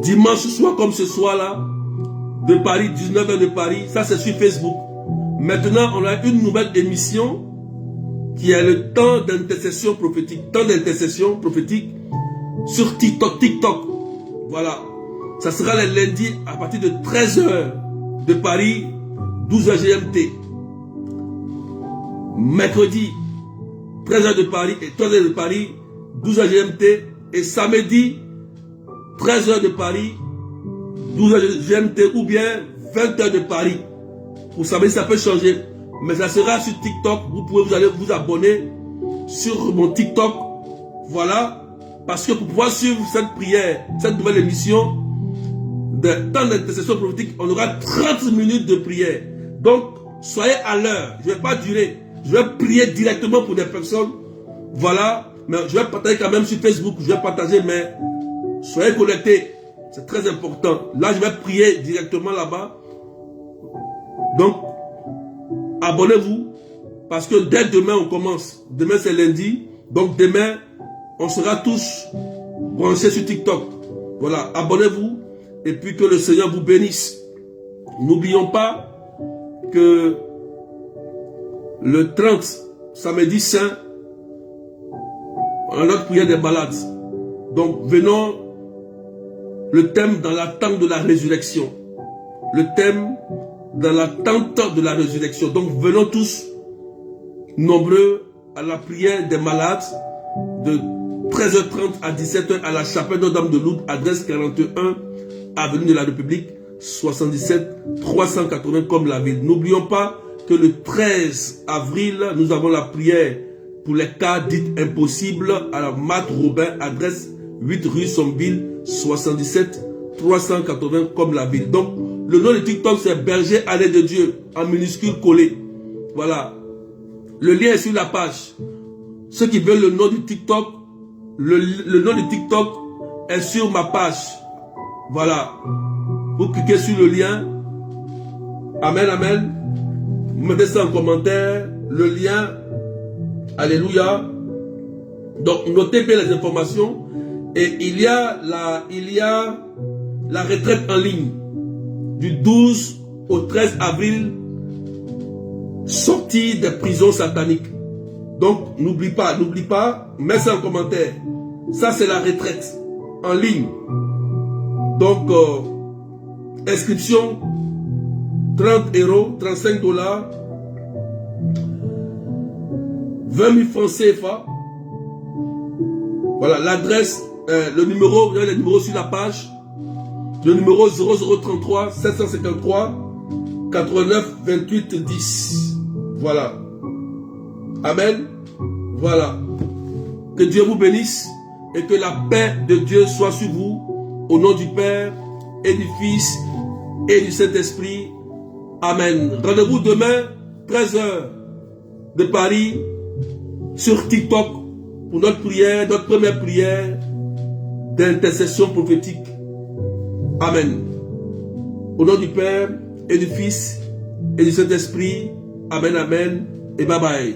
Dimanche soir comme ce soir là. De Paris, 19h de Paris. Ça c'est sur Facebook. Maintenant on a une nouvelle émission qui est le temps d'intercession prophétique. Temps d'intercession prophétique sur TikTok. Voilà. Ça sera le lundi à partir de 13h de Paris, 12h GMT. Mercredi, 13h de Paris et 13h de Paris, 12h GMT. Et samedi, 13h de Paris, 12h GMT ou bien 20h de Paris. Vous savez, ça peut changer. Mais ça sera sur TikTok. Vous allez vous abonner sur mon TikTok. Voilà. Parce que pour pouvoir suivre cette prière, cette nouvelle émission de temps d'intercession prophétique, on aura 30 minutes de prière. Donc, soyez à l'heure. Je ne vais pas durer. Je vais prier directement pour des personnes. Voilà. Mais je vais partager quand même sur Facebook. Je vais partager, mais soyez connectés. C'est très important. Là, je vais prier directement là-bas. Donc, abonnez-vous. Parce que dès demain, on commence. Demain, c'est lundi. Donc, demain, on sera tous branchés sur TikTok. Voilà. Abonnez-vous. Et puis que le Seigneur vous bénisse. N'oublions pas que le 30, samedi saint, on a notre prière des malades. Donc, venons, le thème dans l'attente de la résurrection. Le thème dans l'attente de la résurrection. Donc, venons tous nombreux à la prière des malades de 13h30 à 17h à la chapelle Notre-Dame de Lourdes, adresse 41, avenue de la République, 77 380 comme la ville. N'oublions pas que le 13 avril, nous avons la prière pour les cas dits impossibles à la Mat Robin, adresse 8 rue Sommeville, 77 380 comme la ville. Donc, le nom de TikTok, c'est Berger à l'aide de Dieu, en minuscule collé. Voilà. Le lien est sur la page. Ceux qui veulent le nom du TikTok, le nom du TikTok est sur ma page. Voilà. Vous cliquez sur le lien. Amen, amen. Vous mettez ça en commentaire. Le lien. Alléluia. Donc, notez bien les informations. Et il y a la retraite en ligne du 12 au 13 avril, sortie des prisons sataniques. Donc, n'oublie pas, mets ça en commentaire. Ça, c'est la retraite en ligne. Donc, inscription, 30 €, 35 $, 20 000 francs CFA. Voilà, l'adresse, le numéro, vous avez le numéro sur la page. Le numéro 0033 753 89 28 10. Voilà. Amen. Voilà. Que Dieu vous bénisse et que la paix de Dieu soit sur vous. Au nom du Père et du Fils et du Saint-Esprit. Amen. Rendez-vous demain, 13 h de Paris, sur TikTok, pour notre prière, notre première prière d'intercession prophétique. Amen. Au nom du Père et du Fils et du Saint-Esprit. Amen, amen et bye bye.